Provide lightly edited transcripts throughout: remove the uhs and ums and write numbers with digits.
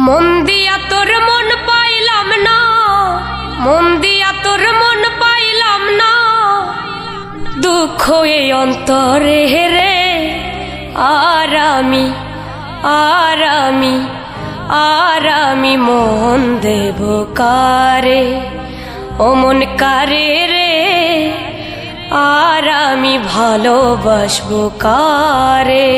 মন দিয়া তোর মন পাইলাম না, মন দিয়া তোর মন পাইলাম না, দুঃখ এই অন্তরে রে। আর আমি মন দেব কারে, ও মন কারে রে। আর আমি ভালোবাসবো কারে।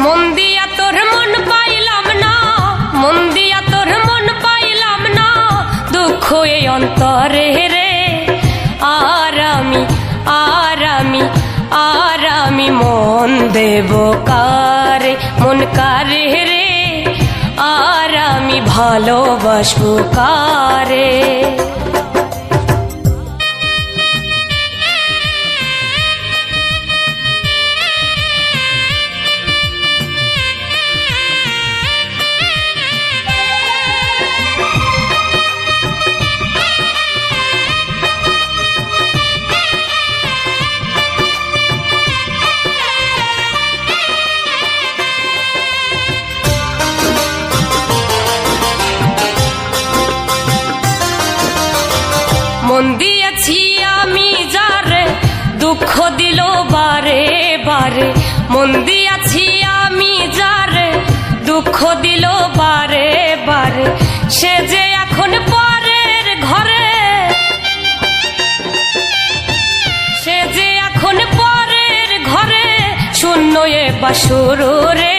মন দিয়া তোর মন পাইলাম না, মন দিয়া তোর মন পাইলাম না, দুঃখ এই অন্তরে রে। আর আমি মন দেব কারে, মন কারে রে। আর আমি ভালোবাসবো কারে। মন দিয়েছি আমি যারে, দুঃখ দিল বারে বারে। মন দিয়েছি আমি যারে, দুঃখ দিল বারে বারে। সে যে এখন পরের ঘরে, সে যে এখন পরের ঘরে, শূন্য এ বাসর রে।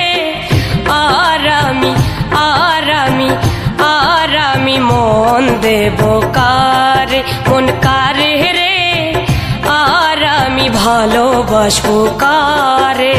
আর আমি মন দেব কারে, মন কারে রে। আর আমি ভালোবাসবো কারে।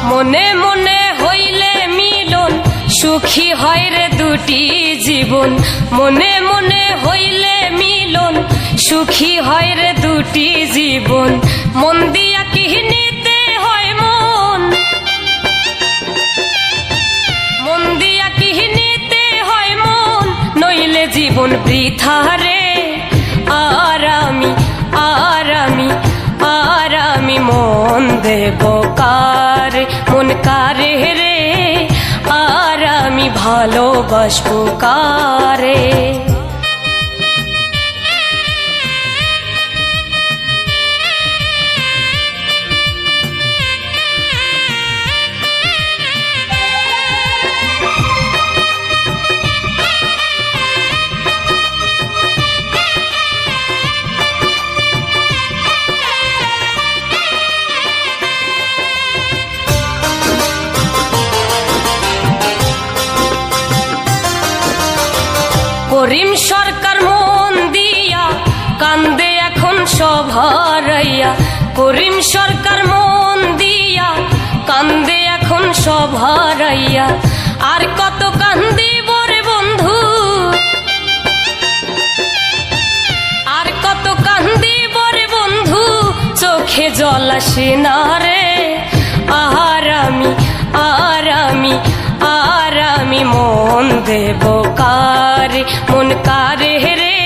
মনে মনে হইলে মিলন, সুখী হয় রে দুটি জীবন। মনে মনে হইলে মিলন, সুখী হয় রে দুটি জীবন। মন দিয়া কি নিতে হয় মন, মন দিয়া কি নিতে হয় মন, নইলে জীবন বৃথা রে। আর আমি মন দেব কারে, মন কারে রে। আর আমি ভালোবাসবো কারে। করিম সরকার মন দিয়া কান্দে এখন সব হারাইয়া। করিম সরকার মন দিয়া কান্দে এখন সব হারাইয়া। আর কত কান্দিব রে বন্ধু, আর কত কান্দিব রে বন্ধু, চোখে জল আসে না রে। আর আমি মন দেব কারে, মন কারে রে।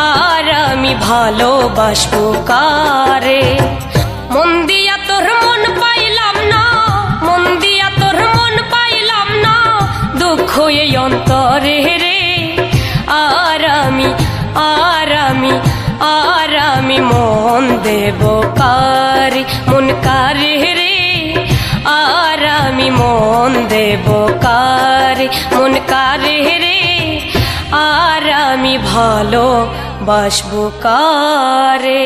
আর আমি ভালোবাসবো কারে। মন দিয়া তোর মন পাইলাম না, মন দিয়া তোর মন পাইলাম না, দুঃখ এই অন্তরে রে। আর আমি মন দেব কারে, মন কারে রে। আর আমি মন দেব কারে, মন কারে রে। আর আমি ভালোবাসবো কারে।